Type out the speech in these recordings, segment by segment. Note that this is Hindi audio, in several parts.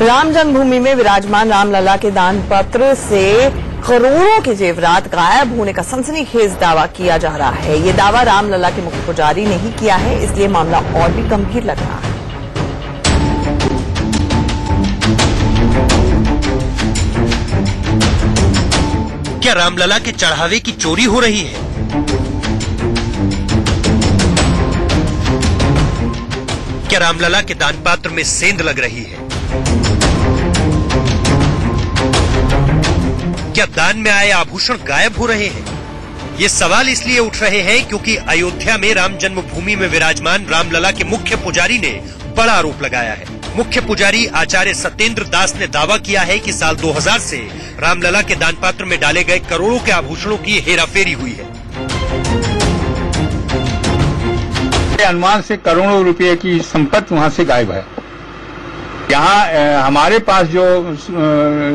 राम जन्मभूमि में विराजमान रामलला के दान पत्र से करोड़ों के जेवरात गायब होने का सनसनीखेज दावा किया जा रहा है। ये दावा रामलला के मुख्य पुजारी ने ही किया है, इसलिए मामला और भी गंभीर लग रहा है। क्या रामलला के चढ़ावे की चोरी हो रही है? क्या रामलला के दान पात्र में सेंध लग रही है? क्या दान में आए आभूषण गायब हो रहे हैं? ये सवाल इसलिए उठ रहे हैं क्योंकि अयोध्या में राम जन्मभूमि में विराजमान रामलला के मुख्य पुजारी ने बड़ा आरोप लगाया है। मुख्य पुजारी आचार्य सत्येंद्र दास ने दावा किया है कि साल 2000 से रामलला के दान पात्र में डाले गए करोड़ों के आभूषणों की हेराफेरी हुई है। अनुमान से करोड़ों रुपए की संपत्ति वहां से गायब है। यहाँ हमारे पास जो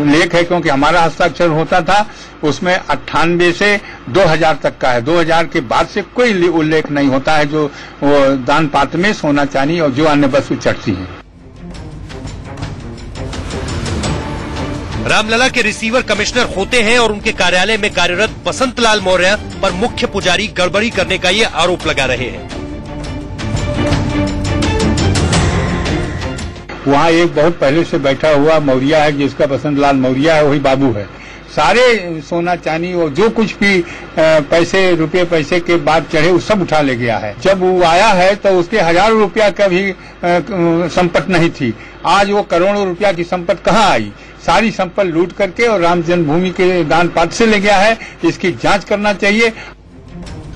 लेख है, क्योंकि हमारा हस्ताक्षर होता था, उसमें 98 से 2000 तक का है। 2000 के बाद से कोई उल्लेख नहीं होता है जो वो दान पात्र में सोना चांदी और जो अन्य वस्तु चढ़ती है। रामलला के रिसीवर कमिश्नर होते हैं और उनके कार्यालय में कार्यरत बसंत लाल मौर्य पर मुख्य पुजारी गड़बड़ी करने का ये आरोप लगा रहे हैं। वहाँ एक बहुत पहले से बैठा हुआ मौर्य है, जिसका बसंत लाल मौर्य है, वही बाबू है। सारे सोना चांदी और जो कुछ भी रुपये पैसे के बाद चढ़े वो सब उठा ले गया है। जब वो आया है तो उसके हजारों रुपया का भी संपत्ति नहीं थी। आज वो करोड़ों रुपया की संपत्ति कहाँ आई? सारी संपत्ति लूट करके और राम जन्मभूमि के दान पात्र से ले गया है। इसकी जांच करना चाहिए।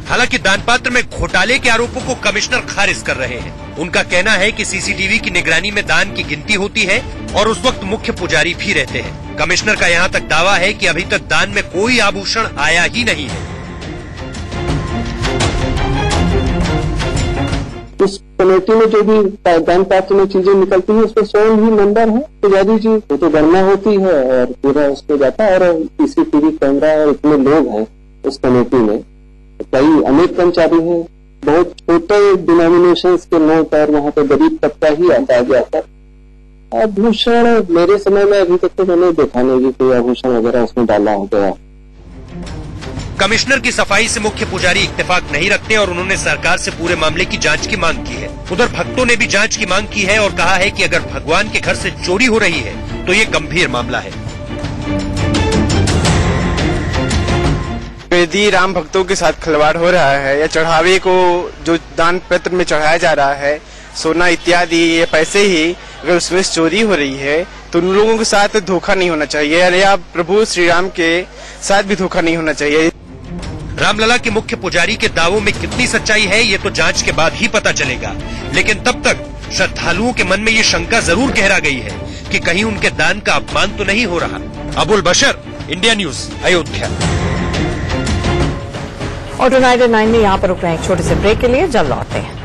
हालांकि दान पात्र में घोटाले के आरोपों को कमिश्नर खारिज कर रहे हैं। उनका कहना है कि सीसीटीवी की निगरानी में दान की गिनती होती है और उस वक्त मुख्य पुजारी भी रहते हैं। कमिश्नर का यहाँ तक दावा है कि अभी तक दान में कोई आभूषण आया ही नहीं है। इस कमेटी में जो भी दान पात्र में चीजें निकलती है, उसमें स्वयं ही मेंबर है पुजारी जी। वो तो गणना होती है और पूरा उसमें जाता है। और सीसीटीवी कैमरा और इतने लोग हैं उस कमेटी में, कई अनेक कर्मचारी हैं। बहुत छोटे डिनोमिनेशंस के नोट और वहाँ पे गरीब तबका ही आता है जाकर। आभूषण मेरे समय में अभी तक तो मैंने देखा नहीं कि कोई आभूषण वगैरह उसमें डाला हो गया। कमिश्नर की सफाई से मुख्य पुजारी इत्तेफाक नहीं रखते और उन्होंने सरकार से पूरे मामले की जांच की मांग की है। उधर भक्तों ने भी जांच की मांग की है और कहा है कि अगर भगवान के घर से चोरी हो रही है तो ये गंभीर मामला है। यदि राम भक्तों के साथ खिलवाड़ हो रहा है या चढ़ावे को जो दान पत्र में चढ़ाया जा रहा है, सोना इत्यादि ये पैसे ही अगर उसमें चोरी हो रही है तो उन लोगों के साथ धोखा नहीं होना चाहिए या प्रभु श्री राम के साथ भी धोखा नहीं होना चाहिए। रामलला के मुख्य पुजारी के दावों में कितनी सच्चाई है ये तो जांच के बाद ही पता चलेगा, लेकिन तब तक श्रद्धालुओं के मन में ये शंका जरूर गहरा गई है कि कहीं उनके दान का अपमान तो नहीं हो रहा। अबुल बशर, इंडिया न्यूज, अयोध्या। और 9 में यहाँ पर रुक रहे हैं एक छोटे से ब्रेक के लिए, जल्द लौटते हैं।